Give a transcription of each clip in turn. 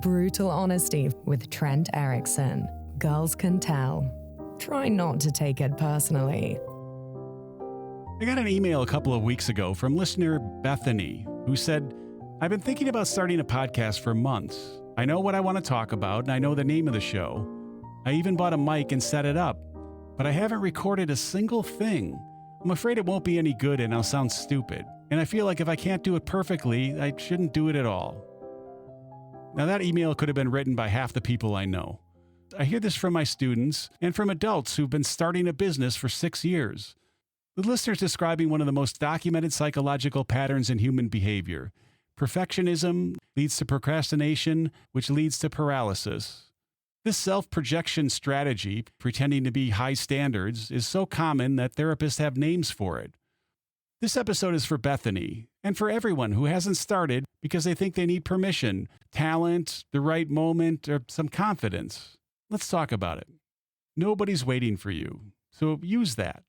Brutal honesty with Trent Erickson. Girls can tell. Try not to take it personally. I got an email a couple of weeks ago from listener Bethany, who said, I've been thinking about starting a podcast for months. I know what I want to talk about, and I know the name of the show. I even bought a mic and set it up, but I haven't recorded a single thing. I'm afraid it won't be any good and I'll sound stupid. And I feel like if I can't do it perfectly, I shouldn't do it at all. Now that email could have been written by half the people I know. I hear this from my students and from adults who've been starting a business for 6 years. The listener's describing one of the most documented psychological patterns in human behavior. Perfectionism leads to procrastination, which leads to paralysis. This self-projection strategy, pretending to be high standards, is so common that therapists have names for it. This episode is for Bethany, and for everyone who hasn't started because they think they need permission, talent, the right moment, or some confidence. Let's talk about it. Nobody's waiting for you, so use that.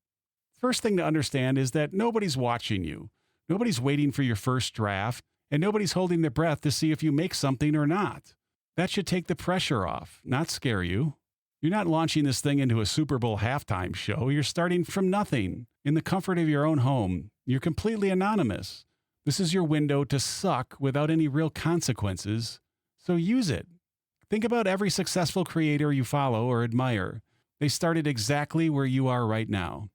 First thing to understand is that nobody's watching you. Nobody's waiting for your first draft, and nobody's holding their breath to see if you make something or not. That should take the pressure off, not scare you. You're not launching this thing into a Super Bowl halftime show. You're starting from nothing, in the comfort of your own home. You're completely anonymous. This is your window to suck without any real consequences, so use it. Think about every successful creator you follow or admire. They started exactly where you are right now.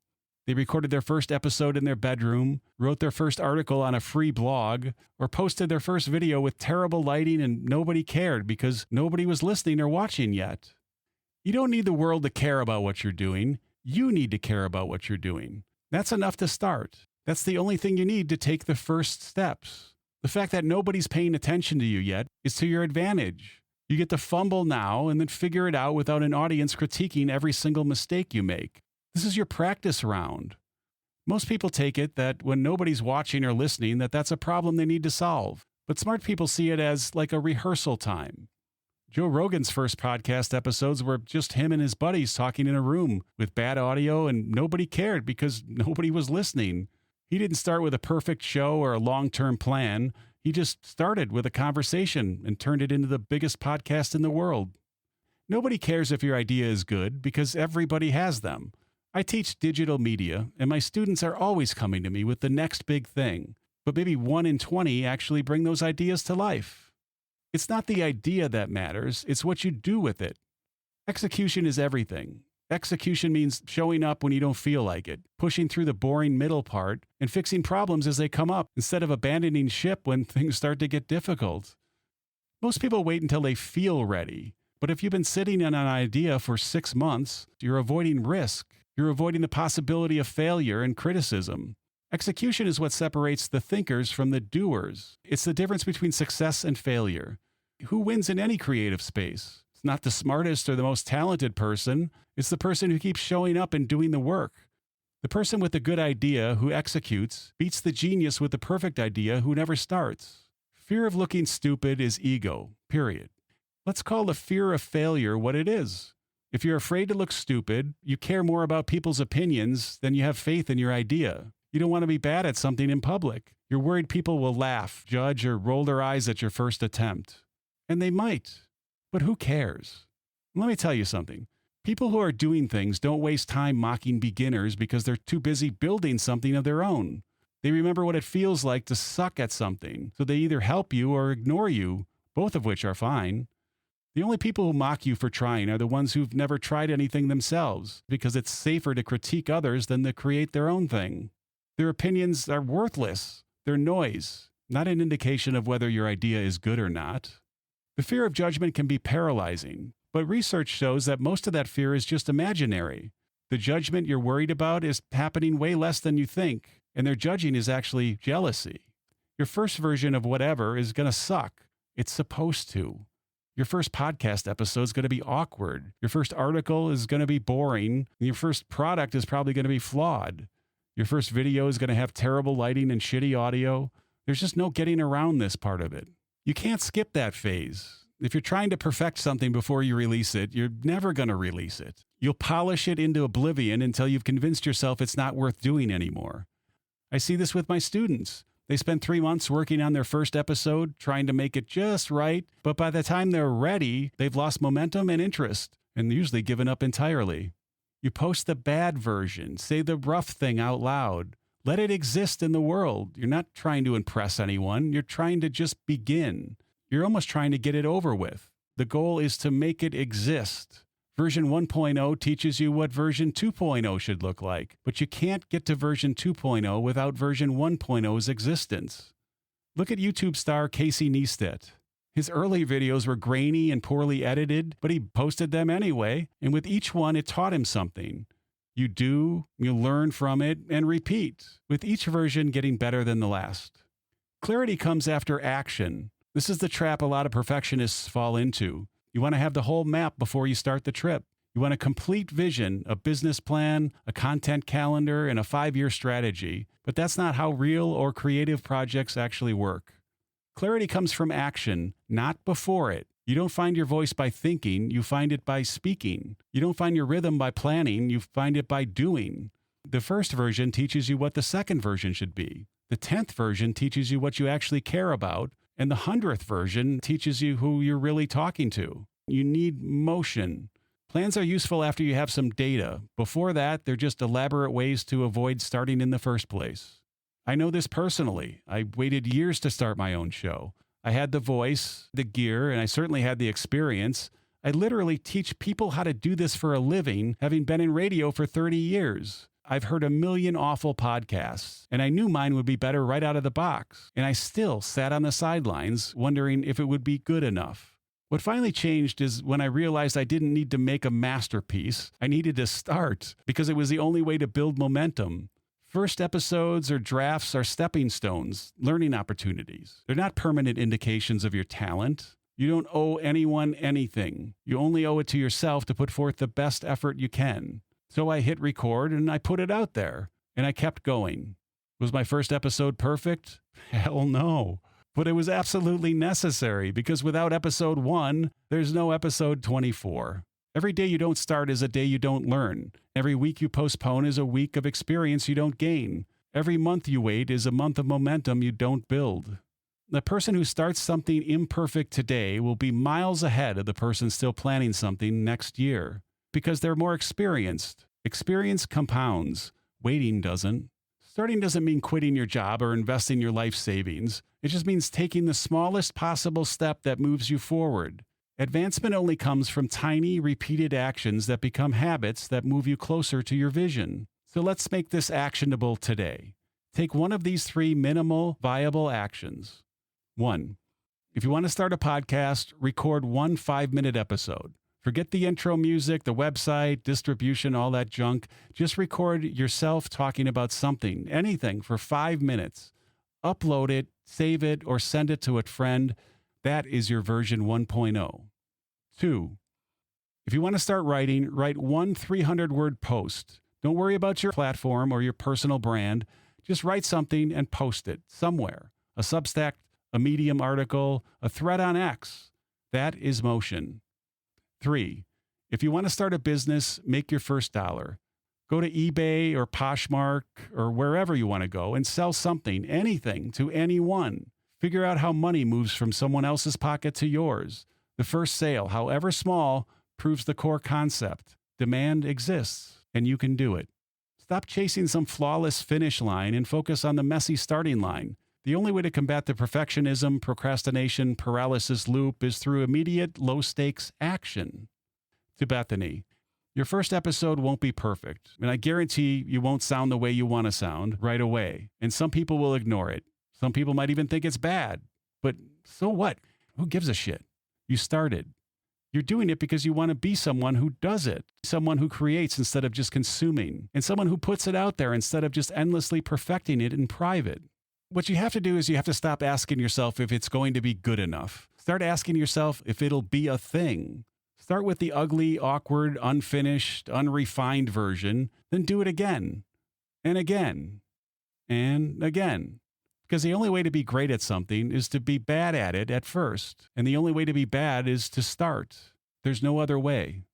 They recorded their first episode in their bedroom, wrote their first article on a free blog, or posted their first video with terrible lighting and nobody cared because nobody was listening or watching yet. You don't need the world to care about what you're doing. You need to care about what you're doing. That's enough to start. That's the only thing you need to take the first steps. The fact that nobody's paying attention to you yet is to your advantage. You get to fumble now and then figure it out without an audience critiquing every single mistake you make. This is your practice round. Most people take it that when nobody's watching or listening, that's a problem they need to solve. But smart people see it as like a rehearsal time. Joe Rogan's first podcast episodes were just him and his buddies talking in a room with bad audio, and nobody cared because nobody was listening. He didn't start with a perfect show or a long-term plan. He just started with a conversation and turned it into the biggest podcast in the world. Nobody cares if your idea is good because everybody has them. I teach digital media, and my students are always coming to me with the next big thing, but maybe 1 in 20 actually bring those ideas to life. It's not the idea that matters, it's what you do with it. Execution is everything. Execution means showing up when you don't feel like it, pushing through the boring middle part, and fixing problems as they come up instead of abandoning ship when things start to get difficult. Most people wait until they feel ready, but if you've been sitting on an idea for 6 months, you're avoiding risk. You're avoiding the possibility of failure and criticism. Execution is what separates the thinkers from the doers. It's the difference between success and failure. Who wins in any creative space? It's not the smartest or the most talented person. It's the person who keeps showing up and doing the work. The person with the good idea who executes beats the genius with the perfect idea who never starts. Fear of looking stupid is ego, period. Let's call the fear of failure what it is. If you're afraid to look stupid, you care more about people's opinions than you have faith in your idea. You don't want to be bad at something in public. You're worried people will laugh, judge, or roll their eyes at your first attempt. And they might. But who cares? Let me tell you something. People who are doing things don't waste time mocking beginners because they're too busy building something of their own. They remember what it feels like to suck at something, so they either help you or ignore you, both of which are fine. The only people who mock you for trying are the ones who've never tried anything themselves, because it's safer to critique others than to create their own thing. Their opinions are worthless. They're noise, not an indication of whether your idea is good or not. The fear of judgment can be paralyzing, but research shows that most of that fear is just imaginary. The judgment you're worried about is happening way less than you think, and their judging is actually jealousy. Your first version of whatever is going to suck. It's supposed to. Your first podcast episode is going to be awkward. Your first article is going to be boring. Your first product is probably going to be flawed. Your first video is going to have terrible lighting and shitty audio. There's just no getting around this part of it. You can't skip that phase. If you're trying to perfect something before you release it, you're never going to release it. You'll polish it into oblivion until you've convinced yourself it's not worth doing anymore. I see this with my students. They spend 3 months working on their first episode, trying to make it just right, but by the time they're ready, they've lost momentum and interest, and usually given up entirely. You post the bad version, say the rough thing out loud. Let it exist in the world. You're not trying to impress anyone. You're trying to just begin. You're almost trying to get it over with. The goal is to make it exist. Version 1.0 teaches you what version 2.0 should look like, but you can't get to version 2.0 without version 1.0's existence. Look at YouTube star Casey Neistat. His early videos were grainy and poorly edited, but he posted them anyway, and with each one it taught him something. You do, you learn from it, and repeat, with each version getting better than the last. Clarity comes after action. This is the trap a lot of perfectionists fall into. You want to have the whole map before you start the trip. You want a complete vision, a business plan, a content calendar, and a 5-year strategy. But that's not how real or creative projects actually work. Clarity comes from action, not before it. You don't find your voice by thinking, you find it by speaking. You don't find your rhythm by planning, you find it by doing. The first version teaches you what the second version should be. The 10th version teaches you what you actually care about. And the 100th version teaches you who you're really talking to. You need motion. Plans are useful after you have some data. Before that, they're just elaborate ways to avoid starting in the first place. I know this personally. I waited years to start my own show. I had the voice, the gear, and I certainly had the experience. I literally teach people how to do this for a living, having been in radio for 30 years. I've heard a million awful podcasts, and I knew mine would be better right out of the box. And I still sat on the sidelines wondering if it would be good enough. What finally changed is when I realized I didn't need to make a masterpiece. I needed to start because it was the only way to build momentum. First episodes or drafts are stepping stones, learning opportunities. They're not permanent indications of your talent. You don't owe anyone anything. You only owe it to yourself to put forth the best effort you can. So I hit record and I put it out there, and I kept going. Was my first episode perfect? Hell no. But it was absolutely necessary because without episode 1, there's no episode 24. Every day you don't start is a day you don't learn. Every week you postpone is a week of experience you don't gain. Every month you wait is a month of momentum you don't build. The person who starts something imperfect today will be miles ahead of the person still planning something next year. Because they're more experienced. Experience compounds. Waiting doesn't. Starting doesn't mean quitting your job or investing your life savings. It just means taking the smallest possible step that moves you forward. Advancement only comes from tiny, repeated actions that become habits that move you closer to your vision. So let's make this actionable today. Take one of these 3 minimal, viable actions. 1. If you want to start a podcast, record one 5-minute episode. Forget the intro music, the website, distribution, all that junk. Just record yourself talking about something, anything, for 5 minutes. Upload it, save it, or send it to a friend. That is your version 1.0. 2. If you want to start writing, write one 300-word post. Don't worry about your platform or your personal brand. Just write something and post it somewhere. A Substack, a Medium article, a thread on X. That is motion. 3. If you want to start a business, make your first dollar. Go to eBay or Poshmark or wherever you want to go and sell something, anything, to anyone. Figure out how money moves from someone else's pocket to yours. The first sale, however small, proves the core concept. Demand exists, and you can do it. Stop chasing some flawless finish line and focus on the messy starting line. The only way to combat the perfectionism, procrastination, paralysis loop is through immediate, low-stakes action. To Bethany, your first episode won't be perfect, and I guarantee you won't sound the way you want to sound right away, and some people will ignore it. Some people might even think it's bad. But so what? Who gives a shit? You started. You're doing it because you want to be someone who does it, someone who creates instead of just consuming, and someone who puts it out there instead of just endlessly perfecting it in private. What you have to do is you have to stop asking yourself if it's going to be good enough. Start asking yourself if it'll be a thing. Start with the ugly, awkward, unfinished, unrefined version, then do it again, and again, and again. Because the only way to be great at something is to be bad at it at first. And the only way to be bad is to start. There's no other way.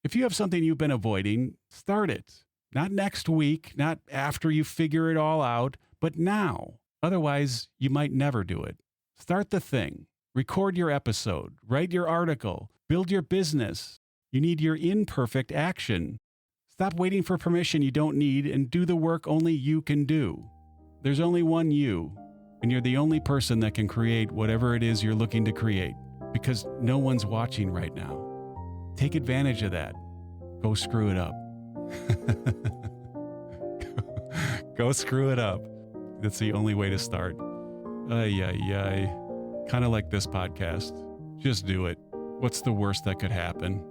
If you have something you've been avoiding, start it. Not next week, not after you figure it all out, but now. Otherwise, you might never do it. Start the thing. Record your episode. Write your article. Build your business. You need your imperfect action. Stop waiting for permission you don't need and do the work only you can do. There's only one you, and you're the only person that can create whatever it is you're looking to create, because no one's watching right now. Take advantage of that. Go screw it up. Go screw it up. That's the only way to start. Ay, ay, ay. Kind of like this podcast. Just do it. What's the worst that could happen?